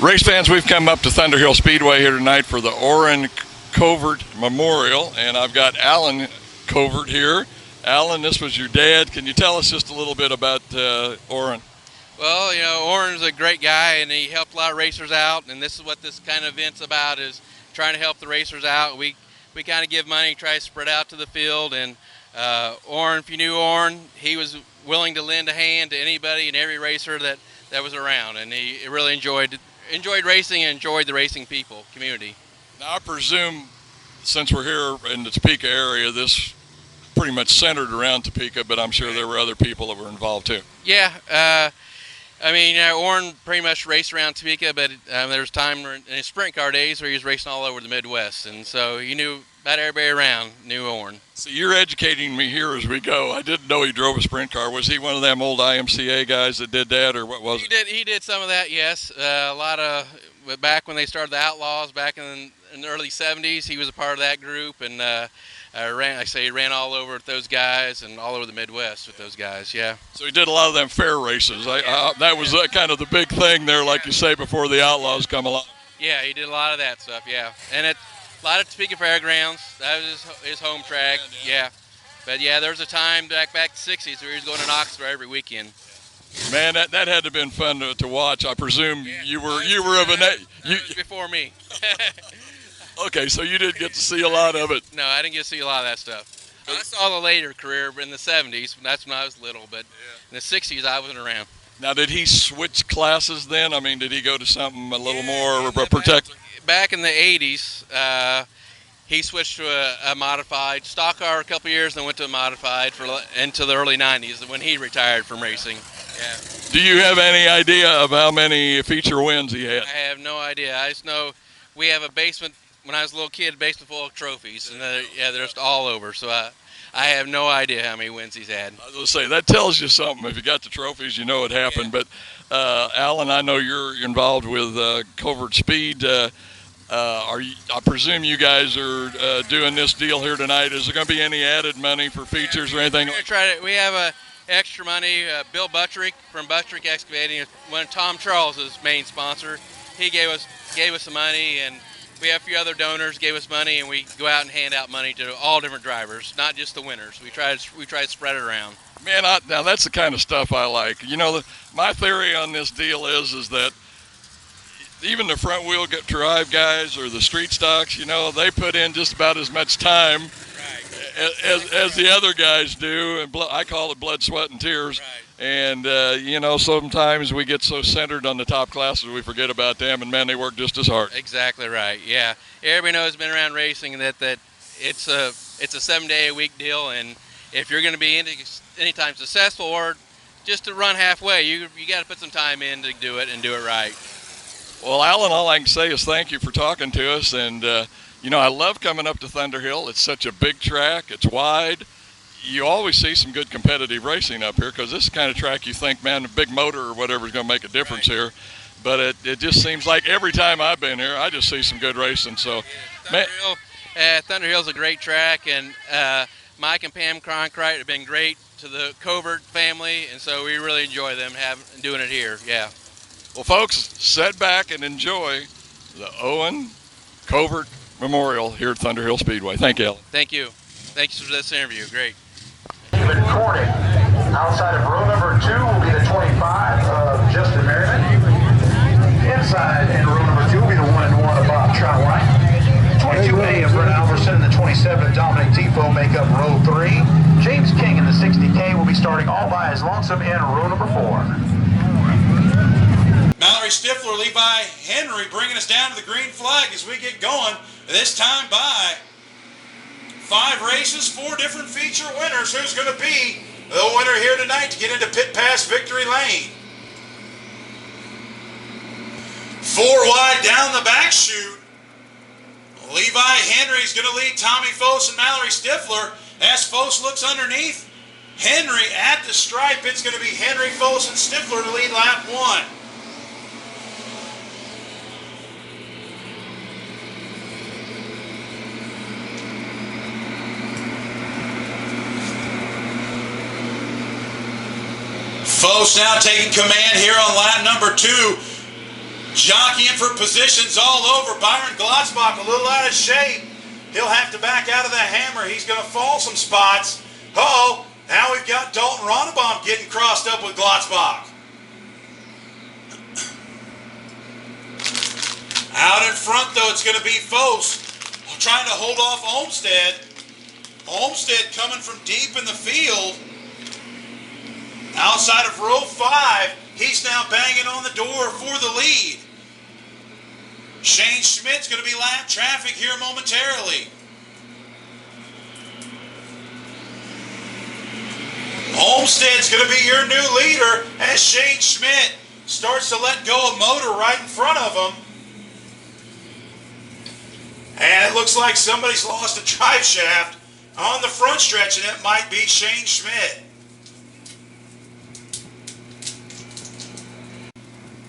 Race fans, we've come up to Thunder Hill Speedway here tonight for the Olen Covert Memorial, and I've got Olen Covert here. Alan, this was your dad. Can you tell us just a little bit about Olen? Well, you know, Oren's a great guy, and he helped a lot of racers out, and this is what this kind of event's about, is trying to help the racers out. We kind of give money, try to spread out to the field, and Olen, if you knew Olen, he was willing to lend a hand to anybody and every racer that was around, and he really enjoyed racing and enjoyed the racing people, community. Now, I presume, since we're here in the Topeka area, this pretty much centered around Topeka, but I'm sure there were other people that were involved too. Yeah, I mean, Olen pretty much raced around Topeka, but there was time in his sprint car days where he was racing all over the Midwest, and so he knew about everybody around knew Olen. So you're educating me here as we go. I didn't know he drove a sprint car. Was he one of them old IMCA guys that did that, or what was it? He did some of that, yes. A lot of, back when they started the Outlaws back in the early 70s, he was a part of that group, and he ran all over with those guys and all over the Midwest with those guys, yeah. So he did a lot of them fair races. That was kind of the big thing there, like you say, before the Outlaws come along. Yeah, he did a lot of that stuff, yeah. And a lot of Topeka Fairgrounds. That was his home track, yeah. But yeah, there was a time back in the 60s where he was going to Knoxville every weekend. Man, that had to have been fun to watch. I presume you were of an age. Before me. Okay, so you didn't get to see a lot of it. No, I didn't get to see a lot of that stuff. I saw the later career in the 70s. That's when I was little, but in the 60s I wasn't around. Now, did he switch classes then? I mean, did he go to something a little more protected? Back in the 80s, he switched to a modified stock car a couple of years, and then went to a modified into the early 90s when he retired from racing. Yeah. Do you have any idea of how many feature wins he had? I have no idea. I just know we have a basement. When I was a little kid, basement full of trophies, and they're just all over. So I have no idea how many wins he's had. I was going to say, that tells you something. If you got the trophies, you know it happened. Yeah. But Alan, I know you're involved with Covert Speed. I presume you guys are doing this deal here tonight. Is there going to be any added money for features or anything? We have extra money. Bill Buttrick from Buttrick Excavating, one of Tom Charles's main sponsor. He gave us some money, and we have a few other donors gave us money, and we go out and hand out money to all different drivers, not just the winners. We try to spread it around. Man, now that's the kind of stuff I like. You know, my theory on this deal is that even the front wheel drive guys or the street stocks, you know, they put in just about as much time as the other guys do, and I call it blood, sweat, and tears. Right. And you know, sometimes we get so centered on the top classes we forget about them, and man, they work just as hard. Exactly right. Yeah, everybody knows, been around racing, that it's a 7-day-a-week deal, and if you're going to be anytime successful or just to run halfway, you got to put some time in to do it and do it right. Well, Alan, all I can say is thank you for talking to us, and you know, I love coming up to Thunder Hill. It's such a big track. It's wide. You always see some good competitive racing up here, because this is the kind of track you think, man, a big motor or whatever is going to make a difference here. But it just seems like every time I've been here, I just see some good racing. So, Thunder Hill's a great track, and Mike and Pam Cronkite have been great to the Covert family, and so we really enjoy them doing it here. Yeah. Well, folks, sit back and enjoy the Olen Covert Memorial here at Thunder Hill Speedway. Thank you, Ellen. Thank you. Thanks for this interview. Great. David Cornick. Outside of row number 2 will be the 25 of Justin Merriman. Inside in row number 2 will be the 1-1 of Bob Troutwine. 22A of Brent Alverson and the 27 of Dominic Tifo make up row 3. James King in the 60K will be starting all by his lonesome in row number 4. Mallory Stifler, Levi Henry bringing us down to the green flag as we get going. This time by 5 races, 4 different feature winners. Who's going to be the winner here tonight to get into pit pass victory lane? 4 wide down the back chute. Levi Henry's going to lead Tommy Foss and Mallory Stifler. As Foss looks underneath Henry at the stripe, it's going to be Henry, Foss, and Stifler to lead lap 1. Foss now taking command here on lap number 2. Jockeying for positions all over. Byron Glotzbach a little out of shape. He'll have to back out of the hammer. He's going to fall some spots. Uh-oh, now we've got Dalton Ronnebaum getting crossed up with Glotzbach. Out in front, though, it's going to be Foss trying to hold off Olmsted. Olmsted coming from deep in the field. Outside of row 5, he's now banging on the door for the lead. Shane Schmidt's going to be lap traffic here momentarily. Olmsted's going to be your new leader as Shane Schmidt starts to let go of motor right in front of him. And it looks like somebody's lost a drive shaft on the front stretch, and it might be Shane Schmidt.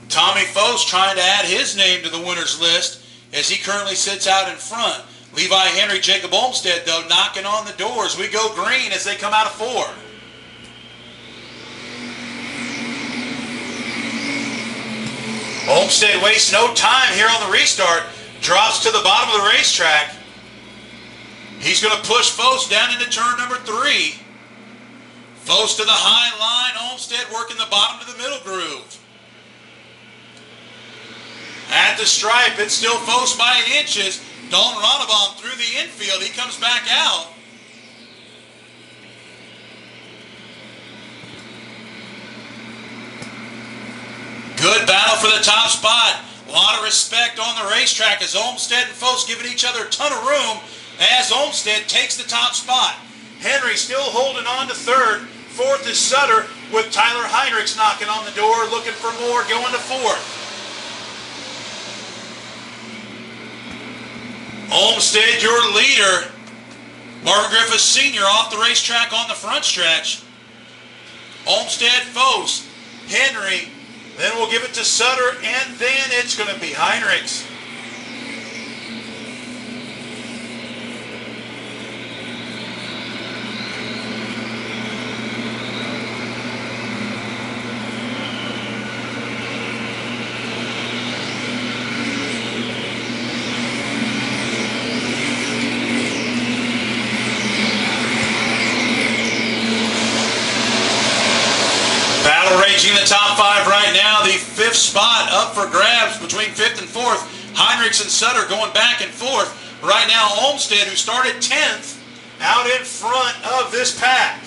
Tommy Foss trying to add his name to the winners list as he currently sits out in front. Levi Henry, Jacob Olmsted, though, knocking on the doors. We go green as they come out of 4. Olmsted wastes no time here on the restart. Drops to the bottom of the racetrack. He's going to push Foss down into turn number 3. Foss to the high line. Olmsted working the bottom to the middle groove. At the stripe, it's still Foss by inches. Dalton Ronnebaum through the infield. He comes back out. Good battle for the top spot. A lot of respect on the racetrack as Olmsted and Foss giving each other a ton of room as Olmsted takes the top spot. Henry still holding on to 3rd. 4th is Sutter with Tyler Heinrichs knocking on the door, looking for more, going to 4th. Olmsted, your leader. Marvin Griffiths Sr. off the racetrack on the front stretch. Olmsted, Foss, Henry. Then we'll give it to Sutter, and then it's going to be Heinrichs. Raging the top 5 right now. The 5th spot up for grabs between 5th and 4th. Heinrichs and Sutter going back and forth. Right now, Olmsted, who started 10th, out in front of this pack.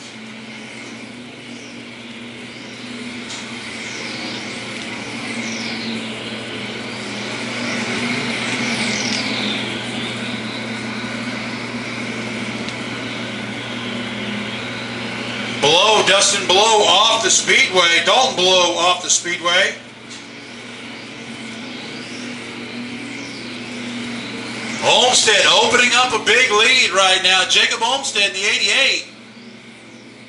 Dustin Blow off the Speedway. Dalton Blow off the Speedway. Olmsted opening up a big lead right now. Jacob Olmsted in the 88.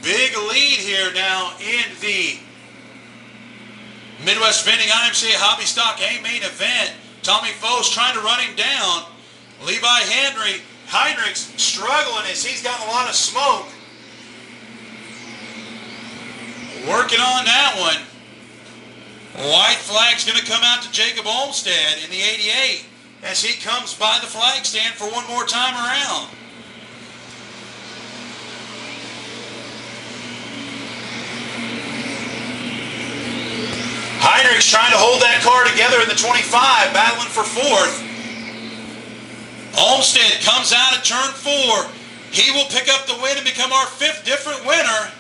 Big lead here now in the Midwest Vending IMCA Hobby Stock A main event. Tommy Foss trying to run him down. Levi Henry, Heinrichs struggling as he's got a lot of smoke. Working on that one. White flag's going to come out to Jacob Olmsted in the 88 as he comes by the flag stand for one more time around. Heinrichs trying to hold that car together in the 25, battling for 4th. Olmsted comes out at turn 4. He will pick up the win and become our 5th different winner.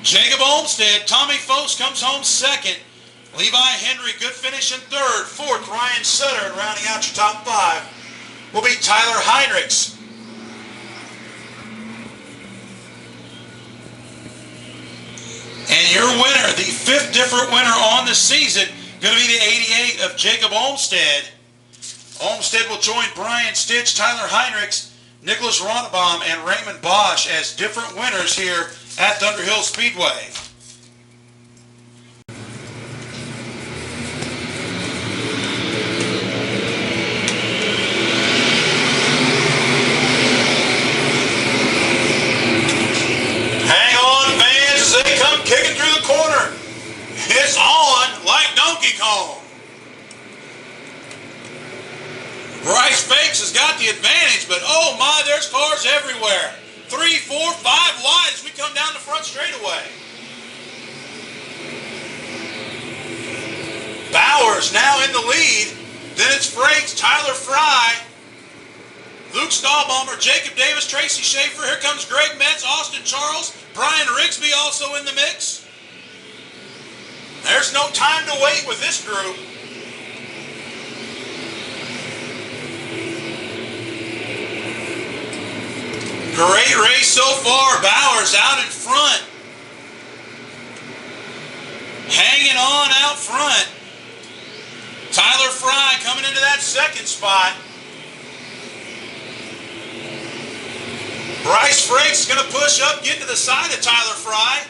Jacob Olmsted, Tommy Foss comes home 2nd. Levi Henry, good finish in 3rd. 4th, Ryan Sutter, and rounding out your top 5 will be Tyler Heinrichs. And your winner, the 5th different winner on the season, going to be the 88 of Jacob Olmsted. Olmsted will join Brian Stitch, Tyler Heinrichs, Nicholas Ronnebaum, and Raymond Bosch as different winners here at Thunder Hill Speedway. Hang on, fans, as they come kicking through the corner. It's on like Donkey Kong. Bryce Fakes has got the advantage, but oh my, there's cars everywhere. 3, 4, 5 wide as we come down the front straightaway. Bowers now in the lead. Then it's Frakes, Tyler Fry, Luke Stahlbaumer, Jacob Davis, Tracy Schaefer. Here comes Greg Metz, Austin Charles, Brian Rigsby also in the mix. There's no time to wait with this group. Great race so far. Bowers out in front. Hanging on out front. Tyler Fry coming into that second spot. Bryce Frakes is going to push up, get to the side of Tyler Fry.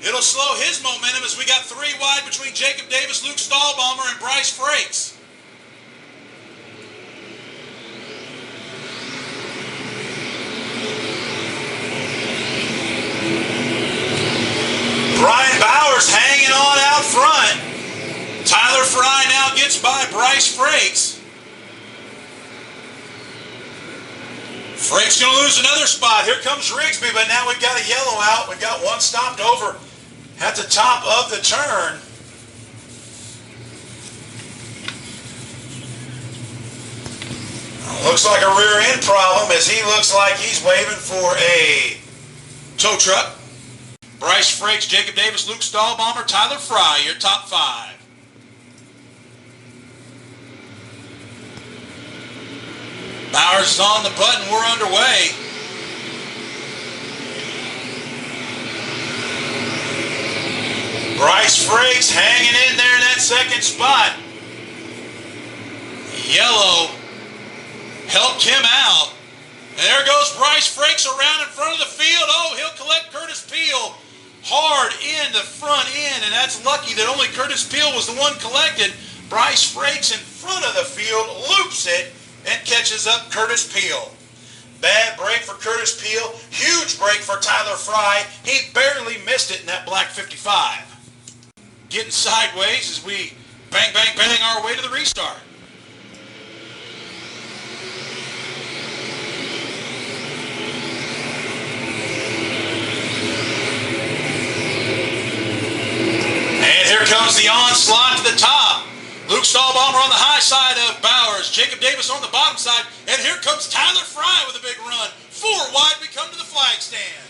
It'll slow his momentum as we got 3 wide between Jacob Davis, Luke Stahlbaumer, and Bryce Frakes. Brian Bowers hanging on out front. Tyler Fry now gets by Bryce Frakes. Frakes going to lose another spot. Here comes Rigsby, but now we've got a yellow out. We've got one stopped over at the top of the turn. Looks like a rear end problem as he looks like he's waving for a tow truck. Bryce Frakes, Jacob Davis, Luke Stahlbaumer, Tyler Fry, your top 5. Bowers is on the button. We're underway. Bryce Frakes hanging in there in that second spot. Yellow helped him out. And there goes Bryce Frakes around in front of the field. Oh, he'll collect Curtis Peel hard in the front end, and that's lucky that only Curtis Peel was the one collected. Bryce Frakes in front of the field loops it and catches up Curtis Peel. Bad break for Curtis Peel. Huge break for Tyler Fry. He barely missed it in that black 55. Getting sideways as we bang, bang, bang our way to the restart. And here comes the onslaught to the top. Luke Stahlbaumer on the high side of Bowers. Jacob Davis on the bottom side. And here comes Tyler Fry with a big run. 4 wide, we come to the flag stand.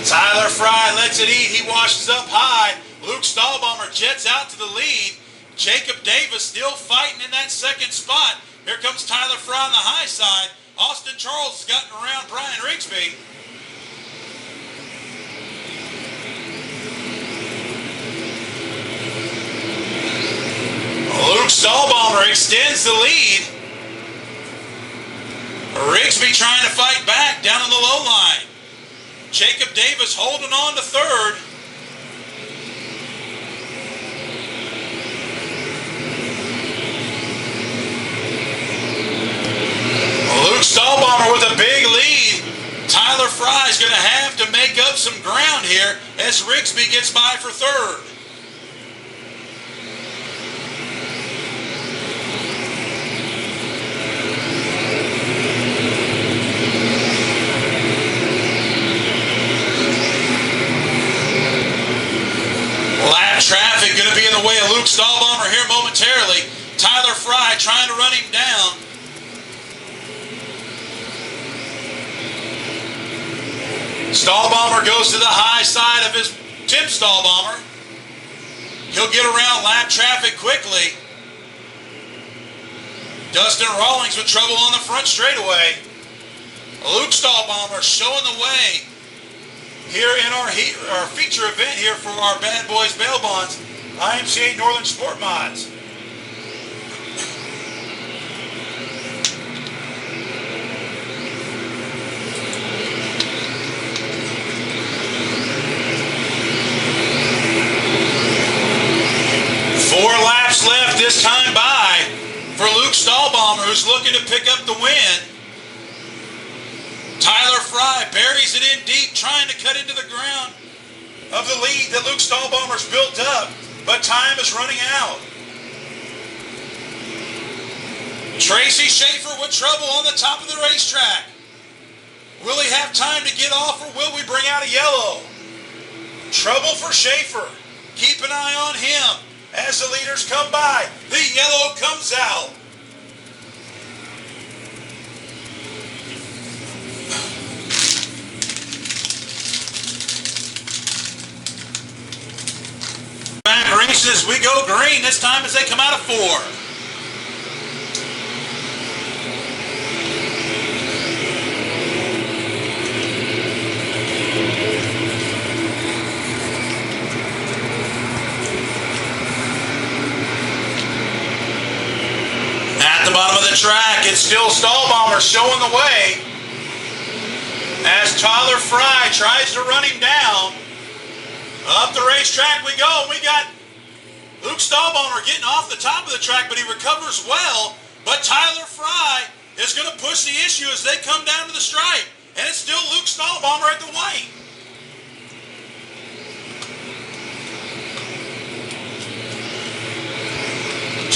Tyler Fry lets it eat. He washes up high. Luke Stahlbaumer jets out to the lead. Jacob Davis still fighting in that second spot. Here comes Tyler Fry on the high side. Austin Charles has gotten around Brian Rigsby. Luke Stahlbaumer extends the lead. Rigsby trying to fight back down on the low line. Jacob Davis holding on to third. Luke Stahlbaumer with a big lead. Tyler Fry is going to have to make up some ground here as Rigsby gets by for third. Traffic going to be in the way of Luke Stahlbaumer here momentarily. Tyler Fry trying to run him down. Stahlbaumer goes to the high side of his Tim Stahlbaumer. He'll get around lap traffic quickly. Dustin Rawlings with trouble on the front straightaway. Luke Stahlbaumer showing the way here in our feature event here for our Bad Boys Bail Bonds, IMCA Northern SportMods. Four laps left this time by for Luke Stahlbaumer, who's looking to pick up the win. Tyler Fry buries it in deep, trying to cut into the ground of the lead that Luke Stahlbaumer's built up. but time is running out. Tracy Schaefer with trouble on the top of the racetrack. Will he have time to get off, or will we bring out a yellow? Trouble for Schaefer. Keep an eye on him as the leaders come by. The yellow comes out. Back races, we go green this time as they come out of 4. Bottom of the track, it's still Stall Bomber showing the way as Tyler Fry tries to run him down. Up the racetrack we go. We got Luke Stallbomber getting off the top of the track, but he recovers well. But Tyler Fry is going to push the issue as they come down to the stripe. And it's still Luke Stallbomber at the white.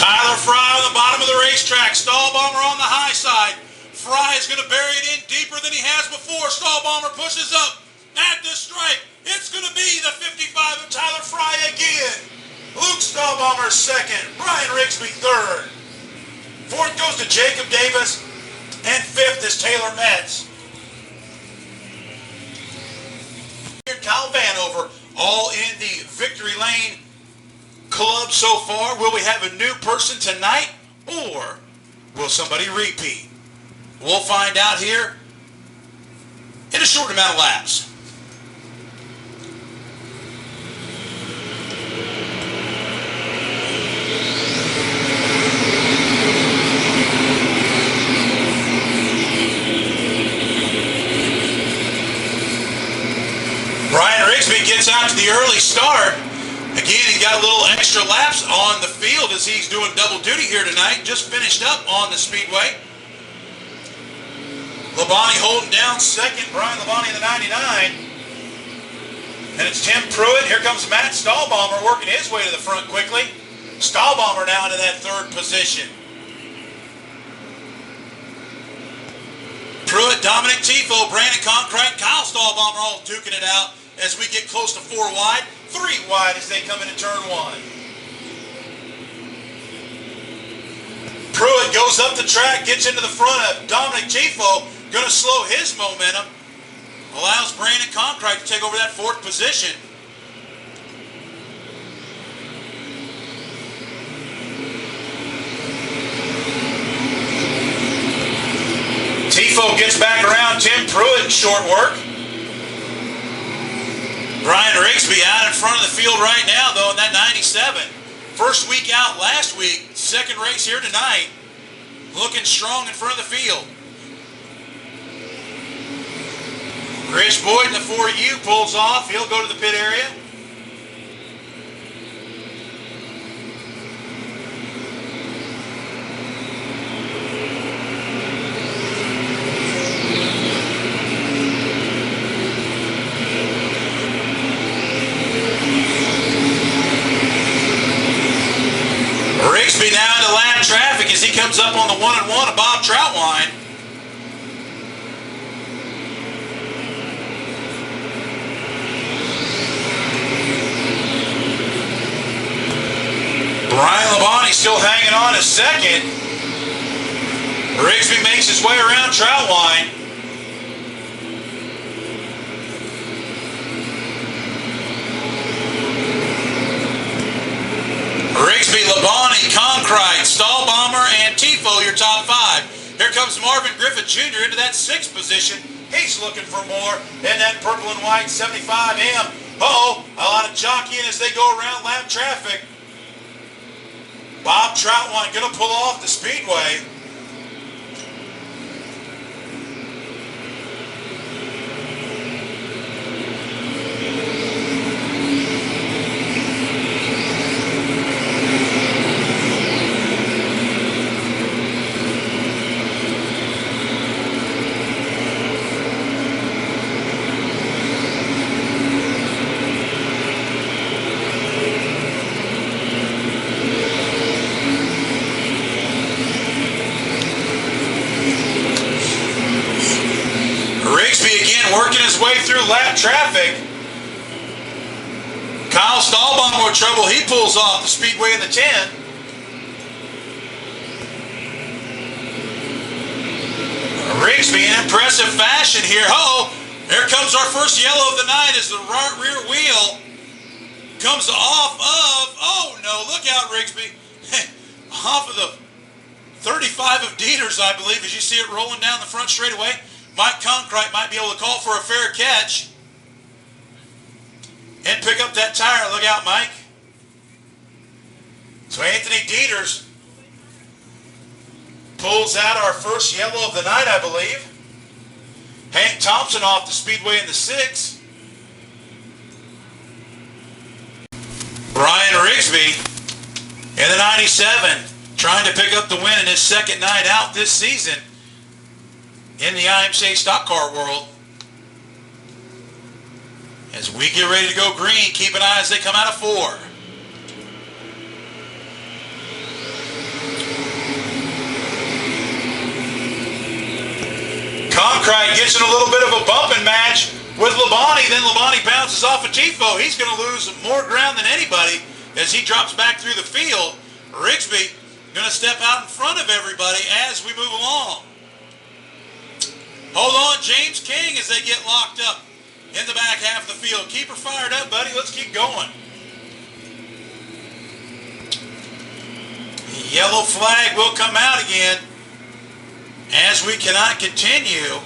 Tyler Fry on the bottom of the racetrack. Stallbomber on the high side. Fry is going to bury it in deeper than he has before. Stallbomber pushes up at the stripe. It's going to be the 55 of Tyler Fry again. Luke Stallbomber second. Brian Rigsby third. Fourth goes to Jacob Davis. And fifth is Taylor Metz. Kyle Vanover all in the Victory Lane club so far. Will we have a new person tonight, or will somebody repeat? We'll find out here in a short amount of laps. Brian Rigsby gets out to the early start. Again, he got a little extra laps on the field as he's doing double duty here tonight. Just finished up on the Speedway. Labonte holding down second. Brian Labonte in the 99. And it's Tim Pruitt. Here comes Matt Stallbomber working his way to the front quickly. Stallbomber now into that third position. Pruitt, Dominic Tifo, Brandon Concrete, Kyle Stallbomber all duking it out as we get close to 4 wide. 3 wide as they come into turn 1. Pruitt goes up the track, gets into the front of Dominic Tifo, going to slow his momentum, allows Brandon Concrete to take over that 4th position. Tifo gets back around Tim Pruitt in short work. Brian Rigsby out in front of the field right now, though, in that 97. First week out last week, second race here tonight. Looking strong in front of the field. Chris Boyd in the 4U pulls off. He'll go to the pit area. Rigsby now into lap traffic as he comes up on the 1-and-1 of Bob Troutwine. Brian Labonte still hanging on a second. Rigsby makes his way around Troutwine. Rigsby, Labonte, Concrete, Stallbomber, and Tifo, your top 5. Here comes Marvin Griffith Jr. into that 6th position. He's looking for more in that purple and white 75M. Uh-oh, a lot of jockeying as they go around lap traffic. Bob Troutwine going to pull off the Speedway. through lap traffic. Kyle Stahlbaum with trouble. He pulls off the Speedway in the 10. Rigsby in impressive fashion here. Uh-oh, there comes our first yellow of the night as the right rear wheel comes off of, oh no, look out Rigsby. Off of the 35 of Dieters, I believe, as you see it rolling down the front straightaway. Mike Conkrite might be able to call for a fair catch and pick up that tire. Look out, Mike. So Anthony Dieters pulls out our first yellow of the night, I believe. Hank Thompson off the Speedway in the 6. Brian Rigsby in the 97, trying to pick up the win in his second night out this season in the IMCA stock car world. As we get ready to go green, keep an eye as they come out of 4. Conkrite gets in a little bit of a bumping match with Labonte, then Labonte bounces off of Tifo. He's going to lose more ground than anybody as he drops back through the field. Rigsby going to step out in front of everybody as we move along. Hold on, James King, as they get locked up in the back half of the field. Keep her fired up, buddy. Let's keep going. The yellow flag will come out again as we cannot continue.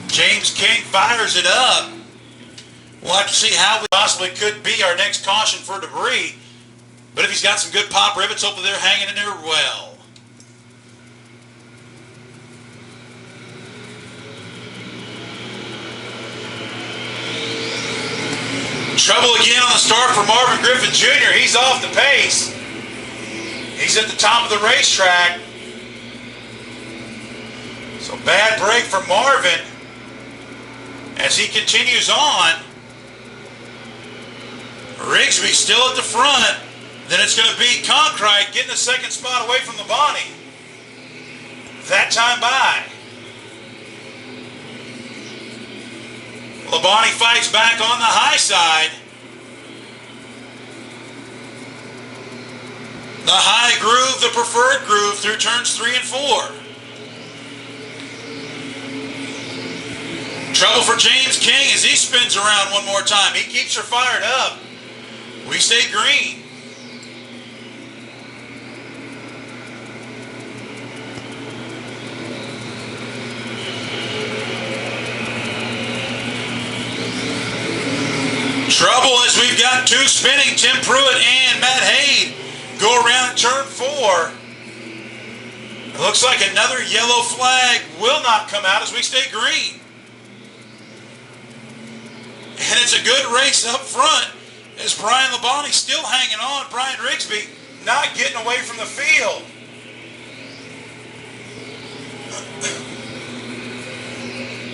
James King fires it up. We'll have to see how we possibly could be our next caution for debris. But if he's got some good pop rivets, hopefully they're hanging in there well. Trouble again on the start for Marvin Griffin Jr. He's off the pace. He's at the top of the racetrack. So bad break for Marvin as he continues on. Rigsby still at the front. Then it's going to be Conkrite getting the second spot away from Labonte. That time by. Labonte fights back on the high side. The high groove, the preferred groove through turns 3 and 4. Trouble for James King as he spins around one more time. He keeps her fired up. We stay green. Trouble as we've got 2 spinning. Tim Pruitt and Matt Haid go around in turn 4. It looks like another yellow flag will not come out as we stay green. And it's a good race up front as Brian Labonte still hanging on. Brian Rigsby not getting away from the field.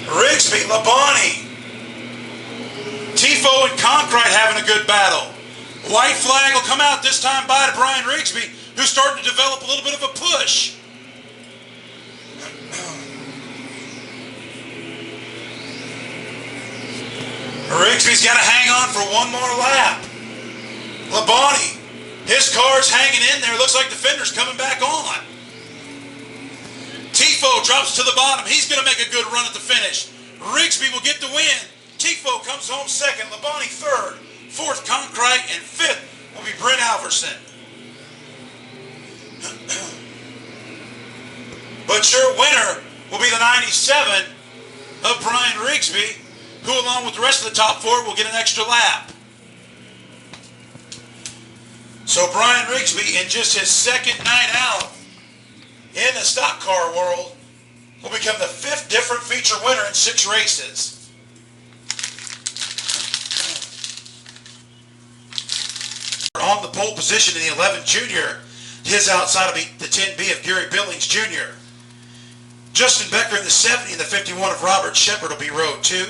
Rigsby, Labonte, Tifo and Conkrite having a good battle. White flag will come out this time by to Brian Rigsby, who's starting to develop a little bit of a push. Rigsby's got to hang on for one more lap. Labonte, his car's hanging in there. Looks like the fender's coming back on. Tifo drops to the bottom. He's going to make a good run at the finish. Rigsby will get the win. Tifo comes home second. Labonte third. Fourth, Conkrite. And fifth will be Brent Alverson. But your winner will be the 97 of Brian Rigsby, who along with the rest of the top 4 will get an extra lap. So Brian Rigsby, in just his second night out in the stock car world, will become the 5th different feature winner in 6 races. On the pole position in the 11 Junior, his outside will be the 10B of Gary Billings Jr. Justin Becker in the 70 and the 51 of Robert Shepard will be row 2.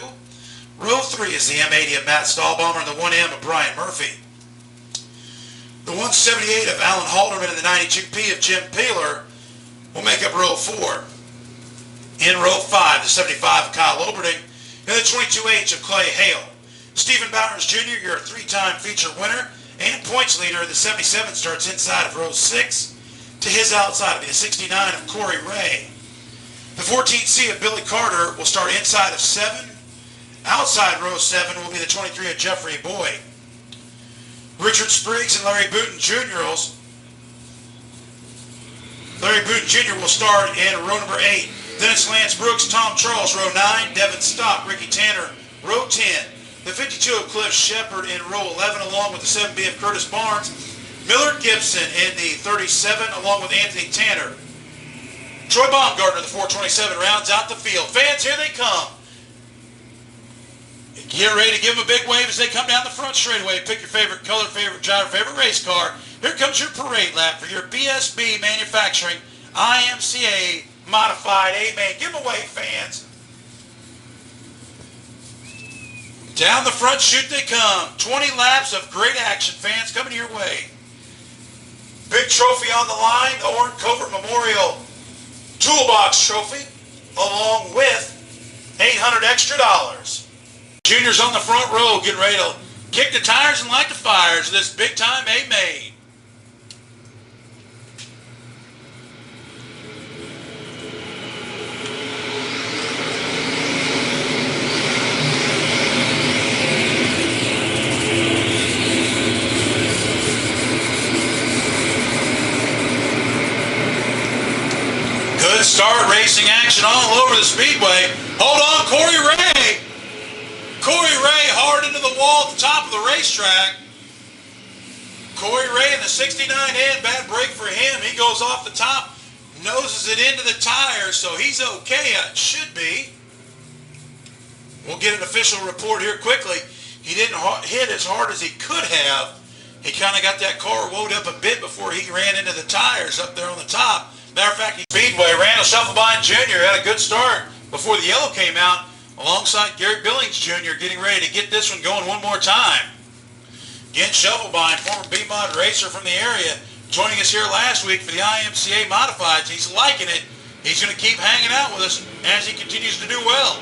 Row 3 is the M80 of Matt Stahlbaumer and the 1M of Brian Murphy. The 178 of Alan Halderman and the 92P of Jim Peeler will make up row 4. In row 5, the 75 of Kyle Oberding and the 22H of Clay Hale. Stephen Bowers Jr., your three-time feature winner and points leader. The 77 starts inside of row 6. To his outside will be the 69 of Corey Ray. The 14C of Billy Carter will start inside of 7. Outside row 7 will be the 23 of Jeffrey Boyd. Richard Spriggs and Larry Booten Jr. will start in row number 8. Then it's Lance Brooks, Tom Charles, row 9. Devin Stock, Ricky Tanner, row 10. The 52 of Cliff Shepard in row 11, along with the 7B of Curtis Barnes. Millard Gibson in the 37, along with Anthony Tanner. Troy Baumgartner, the 427, rounds out the field. Fans, here they come. Get ready to give them a big wave as they come down the front straightaway. Pick your favorite color, favorite driver, favorite race car. Here comes your parade lap for your BSB Manufacturing IMCA Modified A-Main giveaway, fans. Down the front chute they come. 20 laps of great action, fans, coming your way. Big trophy on the line, the Oren Covert Memorial Toolbox Trophy, along with $800 extra. Juniors on the front row getting ready to kick the tires and light the fires of this big-time A-Main. Good start, racing action all over the Speedway. Hold on, Corey Ray. Corey Ray hard into the wall at the top of the racetrack. Corey Ray in the 69N, bad break for him. He goes off the top, noses it into the tires, so he's okay. It should be. We'll get an official report here quickly. He didn't hit as hard as he could have. He kind of got that car wound up a bit before he ran into the tires up there on the top. Matter of fact, Speedway, Randall Shufflebine Jr. had a good start before the yellow came out, alongside Gary Billings Jr. getting ready to get this one going one more time. Again, Shufflebine, former B-Mod racer from the area, joining us here last week for the IMCA Modifieds. He's liking it. He's going to keep hanging out with us as he continues to do well.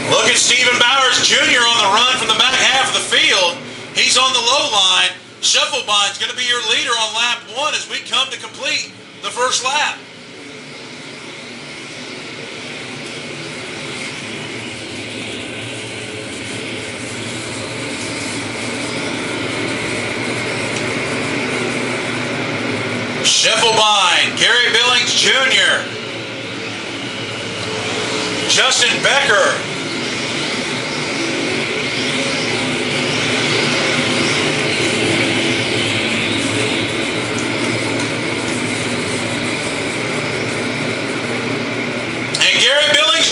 Look at Stephen Bowers Jr. on the run from the back half of the field. He's on the low line. Shufflebine's going to be your leader on lap 1 as we come to complete the first lap. Shufflebine, Gary Billings Jr., Justin Becker,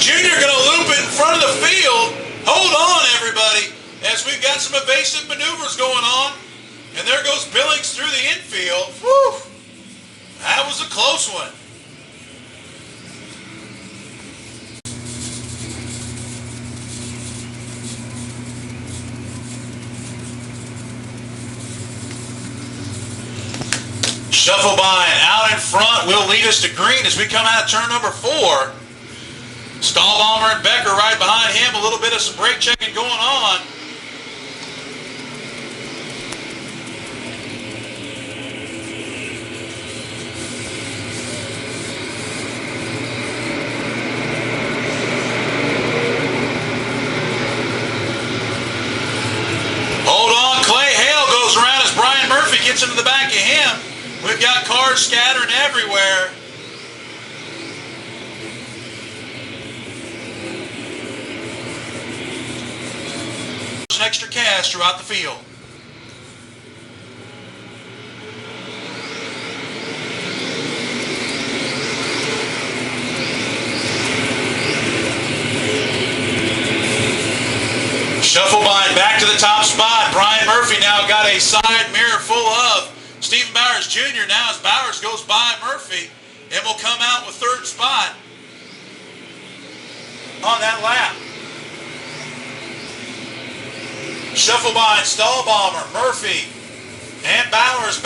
Jr. going to loop it in front of the field. Hold on, everybody, as we've got some evasive maneuvers going on. And there goes Billings through the infield. Whew. That was a close one. Shufflebine out in front will lead us to green as we come out of turn number 4. Stahlbaumer and Becker right behind him. A little bit of some brake checking going on. Hold on, Clay Hale goes around as Brian Murphy gets into the back of him. We've got cars scattering everywhere. Extra cash throughout the field. Shufflebine back to the top spot. Brian Murphy now got a side mirror full of Stephen Bowers Jr. now as Bowers goes by Murphy and will come out with third spot on that lap. Shufflebine, Stahlbaumer, Murphy, And Bowers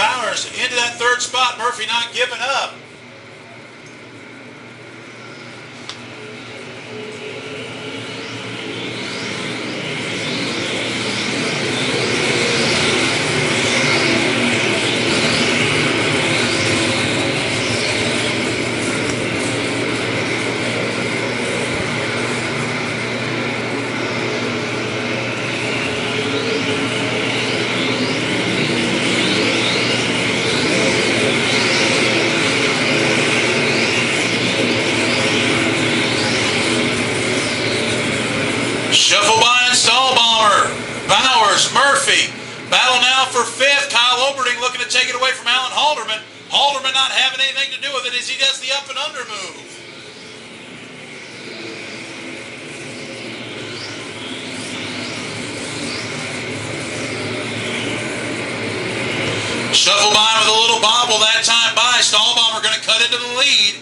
into that third spot. Murphy not giving up. Shuffle by and stall bomber. Bowers, Murphy. Battle now for fifth. Kyle Oberding looking to take it away from Alan Halderman. Halderman not having anything to do with it as he does the up and under move. Shuffle by with a little bobble that time by. Stall bomber going to cut into the lead.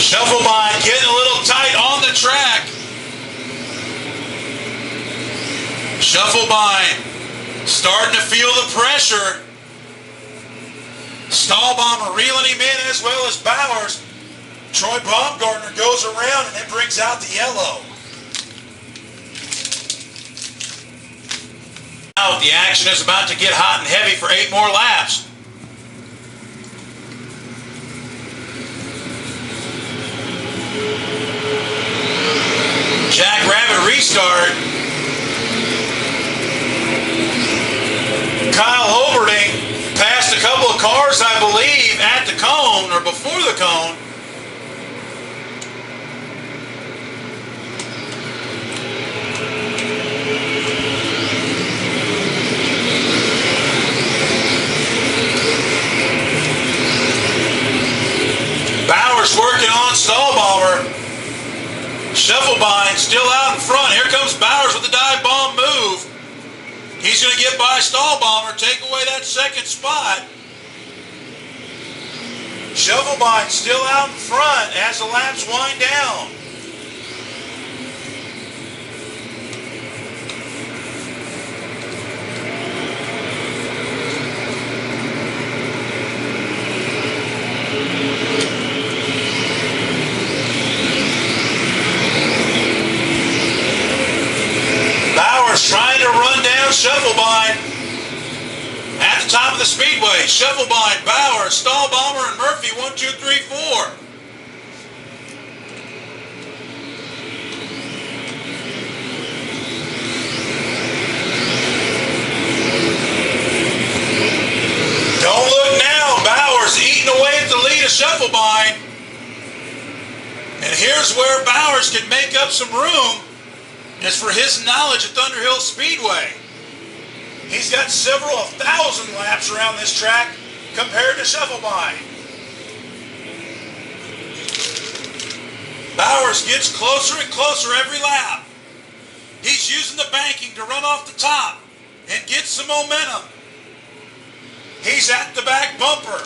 Shuffle by getting a little tight on the track. Shuffle by starting to feel the pressure. Stall bomber reeling him in as well as Bowers. Troy Baumgartner goes around and it brings out the yellow. Now the action is about to get hot and heavy for 8 more laps. Jackrabbit restart. Kyle Oberding passed a couple of cars, I believe, at the cone or before the cone. Bowers working on stall bomber. Shufflebind still out in front. Here comes Bowers with the dive bomb move. He's going to get by stall bomber, take away that second spot. Shufflebind still out in front as the laps wind down. Trying to run down Shufflebind at the top of the Speedway. Shufflebind, Bowers, Stall Bomber, and Murphy. 1, 2, 3, 4. Don't look now. Bowers eating away at the lead of Shufflebind. And here's where Bowers can make up some room. As for his knowledge at Thunder Hill Speedway, he's got several 1,000 laps around this track compared to Shufflebind. Bowers gets closer and closer every lap. He's using the banking to run off the top and get some momentum. He's at the back bumper.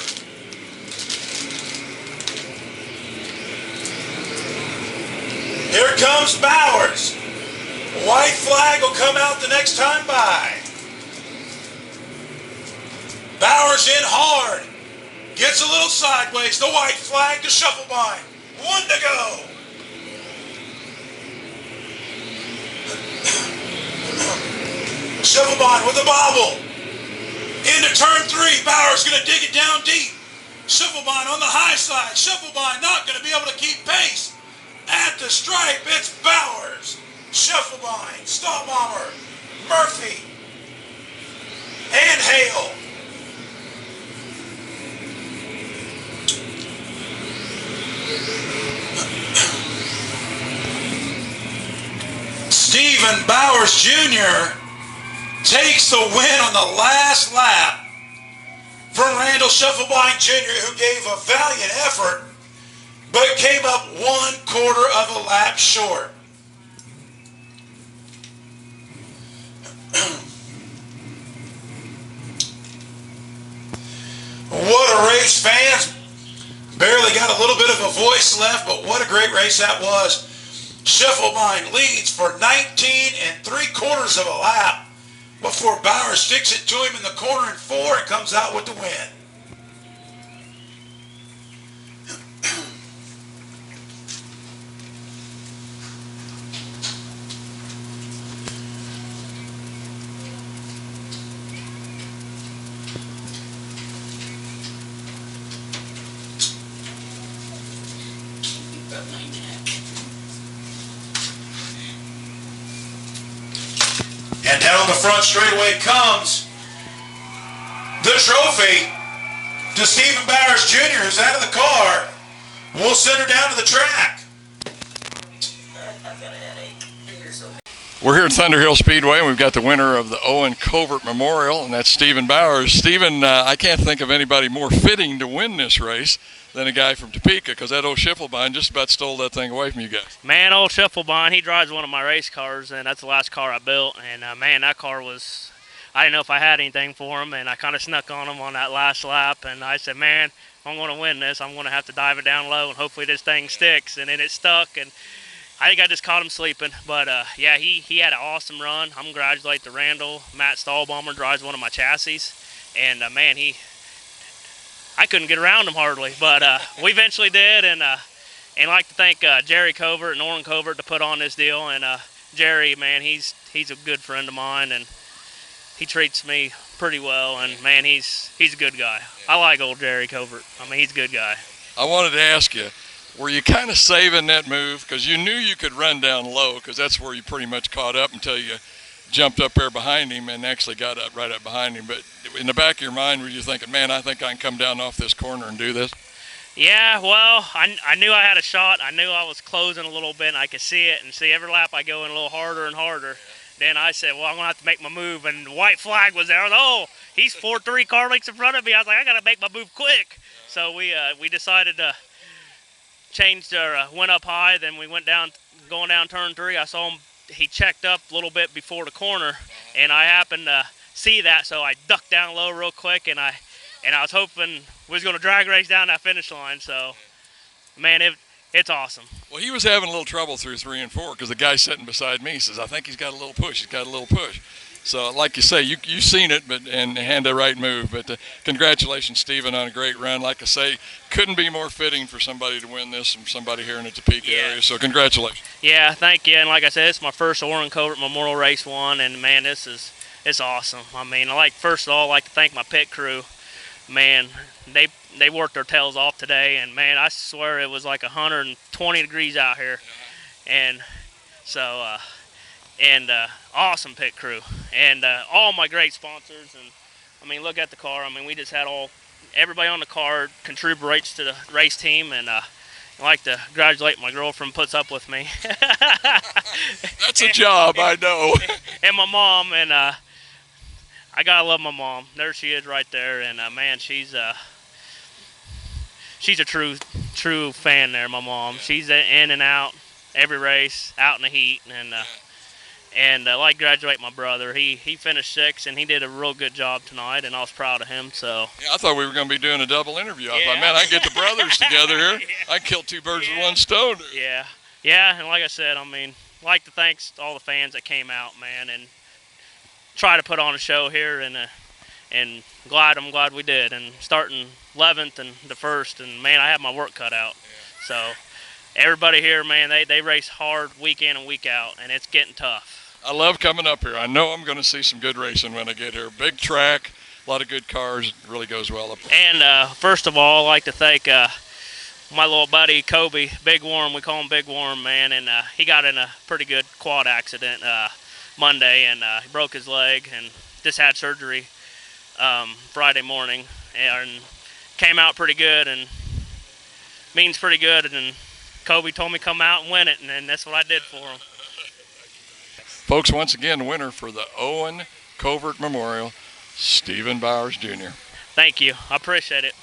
Here comes Bowers. White flag will come out the next time by. Bowers in hard. Gets a little sideways. The white flag to Shufflebind. 1 to go. Shufflebind with a bobble. Into turn 3. Bowers going to dig it down deep. Shufflebind on the high side. Shufflebind not going to be able to keep pace. At the stripe, it's Bowers. Shufflebind, Stall Bomber, Murphy, and Hale. Stephen Bowers Jr. takes the win on the last lap from Randall Shufflebind Jr., who gave a valiant effort, but came up 1/4 of a lap short. What a race, fans. Barely got a little bit of a voice left, but what a great race that was. Schiffelbein leads for 19 3/4 of a lap before Bauer sticks it to him in the corner in 4 and comes out with the win. And down the front straightaway comes the trophy to Stephen Bowers Jr., who's out of the car. We'll send her down to the track. We're here at Thunder Hill Speedway, and we've got the winner of the Olen Covert Memorial, and that's Stephen Bowers. Stephen, I can't think of anybody more fitting to win this race than a guy from Topeka, because that old Schiffelbein just about stole that thing away from you guys. Man, old Schiffelbein, he drives one of my race cars, and that's the last car I built. And, man, that car was – I didn't know if I had anything for him, and I kind of snuck on him on that last lap. And I said, man, if I'm going to win this, I'm going to have to dive it down low, and hopefully this thing sticks. And then it stuck, and I think I just caught him sleeping. But, yeah, he had an awesome run. I'm going to congratulate the Randall. Matt Stahlbomber drives one of my chassis. And, man, I couldn't get around him hardly, but we eventually did, and I'd like to thank Jerry Covert and Olen Covert to put on this deal. And Jerry, man, he's a good friend of mine, and he treats me pretty well. And man, he's a good guy. I like old Jerry Covert. I mean, he's a good guy. I wanted to ask you, were you kind of saving that move because you knew you could run down low, because that's where you pretty much caught up until you jumped up there behind him and actually got up right up behind him? But in the back of your mind, were you thinking, man, I think I can come down off this corner and do this? Yeah, well, I knew I had a shot. I knew I was closing a little bit, and I could see it. And see, every lap I go in a little harder and harder. Then I said, well, I'm going to have to make my move. And the white flag was there. I was, oh, he's 4-3 car lengths in front of me. I was like, I got to make my move quick. So we decided to change our went up high. Then we went down, going down turn 3. I saw him. He checked up a little bit before the corner, and I happened to see that, so I ducked down low real quick, and I was hoping we was going to drag race down that finish line. So, man, it's awesome. Well, he was having a little trouble through 3 and 4 because the guy sitting beside me says, I think he's got a little push. He's got a little push. So, like you say, you've seen it and had the right move. But congratulations, Stephen, on a great run. Like I say, couldn't be more fitting for somebody to win this from somebody here in the Topeka area. So, congratulations. Yeah, thank you. And like I said, it's my first Olen Covert Memorial Race 1, and man, it's awesome. I mean, first of all, I'd like to thank my pit crew. Man, they worked their tails off today, and man, I swear it was like 120 degrees out here, and so awesome pit crew, and all my great sponsors. And I mean, look at the car. I mean, we just had everybody on the car contributes to the race team, and I'd like to congratulate my girlfriend, puts up with me. That's a job, I know. And my mom, and I gotta love my mom. There she is right there, and man, she's a true fan there, my mom. She's in and out every race, out in the heat, and I'd like to congratulate my brother. He finished 6th, and he did a real good job tonight, and I was proud of him. So yeah, I thought we were going to be doing a double interview. I thought, man, I can get the brothers together here. I can kill 2 birds with 1 stone. Yeah, and like I said, I mean, I'd like to thank all the fans that came out, man, and try to put on a show here, and I'm glad we did. And starting 11th and the 1st, and man, I have my work cut out. So everybody here, man, they race hard week in and week out, and it's getting tough. I love coming up here. I know I'm going to see some good racing when I get here. Big track, a lot of good cars. It really goes well up there. And first of all, I'd like to thank my little buddy Kobe, Big Worm. We call him Big Worm, man, and he got in a pretty good quad accident Monday, and he broke his leg and just had surgery Friday morning, and came out pretty good, and means pretty good. And Kobe told me come out and win it, and that's what I did for him. Folks, once again, the winner for the Olen Covert Memorial, Stephen Bowers Jr. Thank you. I appreciate it.